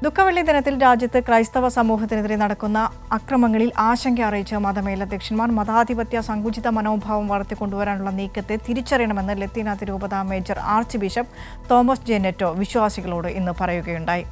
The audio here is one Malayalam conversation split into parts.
ദുഃഖവെള്ളി ദിനത്തിൽ രാജ്യത്ത് ക്രൈസ്തവ സമൂഹത്തിനെതിരെ നടക്കുന്ന അക്രമങ്ങളിൽ ആശങ്ക അറിയിച്ച മതമേലധ്യക്ഷന്മാർ മതാധിപത്യ സങ്കുചിത മനോഭാവം വളർത്തിക്കൊണ്ടുവരാനുള്ള നീക്കത്തെ തിരിച്ചറിയണമെന്ന് ലത്തീൻ അതിരൂപത major archbishop Thomas J Netto വിശ്വാസികളോട് ഇന്ന് പറയുകയുണ്ടായി.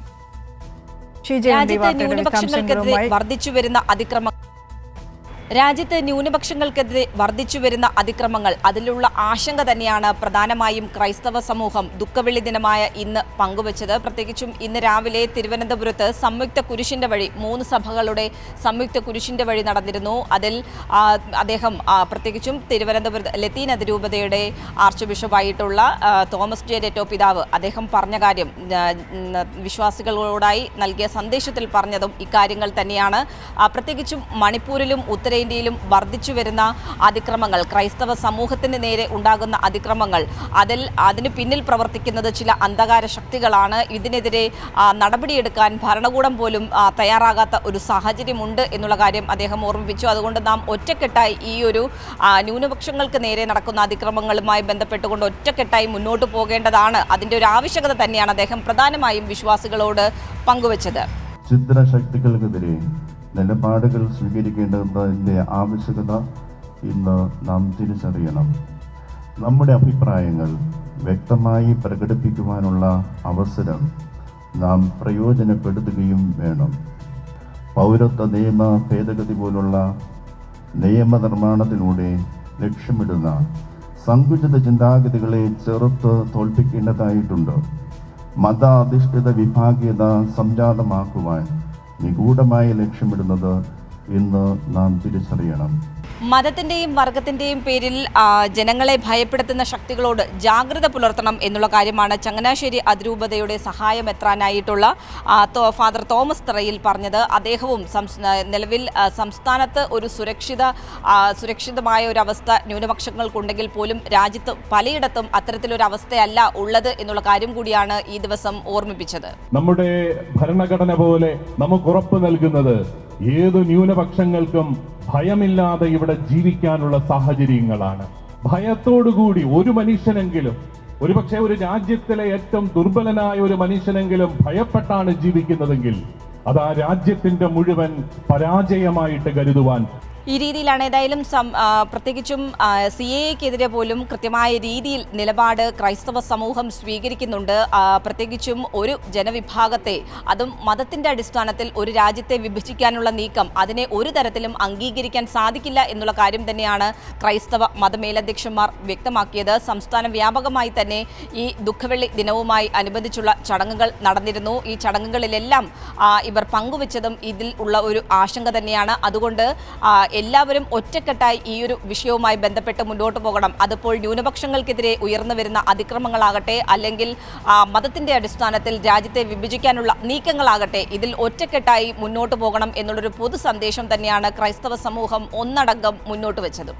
രാജ്യത്ത് ന്യൂനപക്ഷങ്ങൾക്കെതിരെ വർദ്ധിച്ചുവരുന്ന അതിക്രമങ്ങൾ അതിലുള്ള ആശങ്ക തന്നെയാണ് പ്രധാനമായും ക്രൈസ്തവ സമൂഹം ദുഃഖവെള്ളി ദിനമായ ഇന്ന് പങ്കുവച്ചത്. പ്രത്യേകിച്ചും ഇന്ന് രാവിലെ തിരുവനന്തപുരത്ത് സംയുക്ത കുരിശിന്റെ വഴി 3 സഭകളുടെ സംയുക്ത കുരിശിന്റെ വഴി നടന്നിരുന്നു. അതിൽ അദ്ദേഹം പ്രത്യേകിച്ചും തിരുവനന്തപുരത്ത് ലത്തീൻ അതിരൂപതയുടെ ആർച്ച് ബിഷപ്പായിട്ടുള്ള തോമസ് ജെ നെറ്റോ പിതാവ് അദ്ദേഹം പറഞ്ഞ കാര്യം, വിശ്വാസികളോടായി നൽകിയ സന്ദേശത്തിൽ പറഞ്ഞതും ഇക്കാര്യങ്ങൾ തന്നെയാണ്. പ്രത്യേകിച്ചും മണിപ്പൂരിലും ഉത്തരേന്ത്യയിലും വർദ്ധിച്ചു വരുന്ന അതിക്രമങ്ങൾ, ക്രൈസ്തവ സമൂഹത്തിന് നേരെ ഉണ്ടാകുന്ന അതിക്രമങ്ങൾ, അതിന് പിന്നിൽ പ്രവർത്തിക്കുന്നത് ചില അന്ധകാര ശക്തികളാണ്. ഇതിനെതിരെ നടപടിയെടുക്കാൻ ഭരണകൂടം പോലും തയ്യാറാകാത്ത ഒരു സാഹചര്യമുണ്ട് എന്നുള്ള കാര്യം അദ്ദേഹം ഓർമ്മിപ്പിച്ചു. അതുകൊണ്ട് നാം ഒറ്റക്കെട്ടായി ഈ ഒരു ന്യൂനപക്ഷങ്ങൾക്ക് നേരെ നടക്കുന്ന അതിക്രമങ്ങളുമായി ബന്ധപ്പെട്ടുകൊണ്ട് ഒറ്റക്കെട്ടായി മുന്നോട്ട് പോകേണ്ടതാണ്. അതിൻ്റെ ഒരു ആവശ്യകത തന്നെയാണ് അദ്ദേഹം പ്രധാനമായും വിശ്വാസികളോട് പങ്കുവച്ചത്. ചിത്രശക്തികൾക്കെതിരെ നിലപാടുകൾ സ്വീകരിക്കേണ്ടതിൻ്റെ ആവശ്യകത ഇന്ന് നാം തിരിച്ചറിയണം. നമ്മുടെ അഭിപ്രായങ്ങൾ വ്യക്തമായി പ്രകടിപ്പിക്കുവാനുള്ള അവസരം നാം പ്രയോജനപ്പെടുത്തുകയും വേണം. പൗരത്വ നിയമ ഭേദഗതി പോലുള്ള നിയമനിർമ്മാണത്തിലൂടെ ലക്ഷ്യമിടുന്ന സങ്കുചിത ചിന്താഗതികളെ ചെറുത്ത് തോൽപ്പിക്കേണ്ടതായിട്ടുണ്ട്. മത അധിഷ്ഠിത വിഭാഗീയത സംജാതമാക്കുവാൻ നിഗൂഢമായി ലക്ഷ്യമിടുന്നത് ഇന്ന് നാം തിരിച്ചറിയണം. മതത്തിൻ്റെയും വർഗത്തിൻ്റെയും പേരിൽ ജനങ്ങളെ ഭയപ്പെടുത്തുന്ന ശക്തികളോട് ജാഗ്രത പുലർത്തണം എന്നുള്ള കാര്യമാണ് ചങ്ങനാശ്ശേരി അതിരൂപതയുടെ സഹായമെത്രാനായിട്ടുള്ള ഫാദർ തോമസ് തറയിൽ പറഞ്ഞത്. അദ്ദേഹവും നിലവിൽ സംസ്ഥാനത്ത് ഒരു സുരക്ഷിതമായ ഒരു അവസ്ഥ ന്യൂനപക്ഷങ്ങൾക്കുണ്ടെങ്കിൽ പോലും രാജ്യത്ത് പലയിടത്തും അത്തരത്തിലൊരു അവസ്ഥയല്ല ഉള്ളത് എന്നുള്ള കാര്യം കൂടിയാണ് ഈ ദിവസം ഓർമ്മിപ്പിച്ചത്. നമ്മുടെ ഭരണഘടന പോലെ നമുക്ക് ഉറപ്പ് നൽകുന്നത് ഏതു ന്യൂനപക്ഷങ്ങൾക്കും ഭയമില്ലാതെ ഇവിടെ ജീവിക്കാനുള്ള സാഹചര്യങ്ങളാണ്. ഭയത്തോടുകൂടി ഒരു മനുഷ്യനെങ്കിലും, ഒരുപക്ഷെ ഒരു രാജ്യത്തിലെ ഏറ്റവും ദുർബലനായ ഒരു മനുഷ്യനെങ്കിലും ഭയപ്പെട്ടാണ് ജീവിക്കുന്നതെങ്കിൽ അത് ആ രാജ്യത്തിന്റെ മുഴുവൻ പരാജയമായിട്ട് കരുതുവാൻ ഈ രീതിയിലാണ്. ഏതായാലും പ്രത്യേകിച്ചും CAA-ക്കെതിരെ പോലും കൃത്യമായ രീതിയിൽ നിലപാട് ക്രൈസ്തവ സമൂഹം സ്വീകരിക്കുന്നുണ്ട്. പ്രത്യേകിച്ചും ഒരു ജനവിഭാഗത്തെ, അതും മതത്തിൻ്റെ അടിസ്ഥാനത്തിൽ ഒരു രാജ്യത്തെ വിഭജിക്കാനുള്ള നീക്കം, അതിനെ ഒരു തരത്തിലും അംഗീകരിക്കാൻ സാധിക്കില്ല എന്നുള്ള കാര്യം തന്നെയാണ് ക്രൈസ്തവ മതമേലധ്യക്ഷന്മാർ വ്യക്തമാക്കിയത്. സംസ്ഥാന വ്യാപകമായി തന്നെ ഈ ദുഃഖവെള്ളി ദിനവുമായി അനുബന്ധിച്ചുള്ള ചടങ്ങുകൾ നടന്നിരുന്നു. ഈ ചടങ്ങുകളിലെല്ലാം ഇവർ പങ്കുവച്ചതും ഇതിൽ ഉള്ള ഒരു ആശങ്ക തന്നെയാണ്. അതുകൊണ്ട് എല്ലാവരും ഒറ്റക്കെട്ടായി ഈ ഒരു വിഷയവുമായി ബന്ധപ്പെട്ട് മുന്നോട്ട് പോകണം. അതിപ്പോൾ ന്യൂനപക്ഷങ്ങൾക്കെതിരെ ഉയർന്നു വരുന്ന അതിക്രമങ്ങളാകട്ടെ, അല്ലെങ്കിൽ മതത്തിൻ്റെ അടിസ്ഥാനത്തിൽ രാജ്യത്തെ വിഭജിക്കാനുള്ള നീക്കങ്ങളാകട്ടെ, ഇതിൽ ഒറ്റക്കെട്ടായി മുന്നോട്ട് പോകണം എന്നുള്ളൊരു പൊതു സന്ദേശം തന്നെയാണ് ക്രൈസ്തവ സമൂഹം ഒന്നടങ്കം മുന്നോട്ട് വെച്ചത്.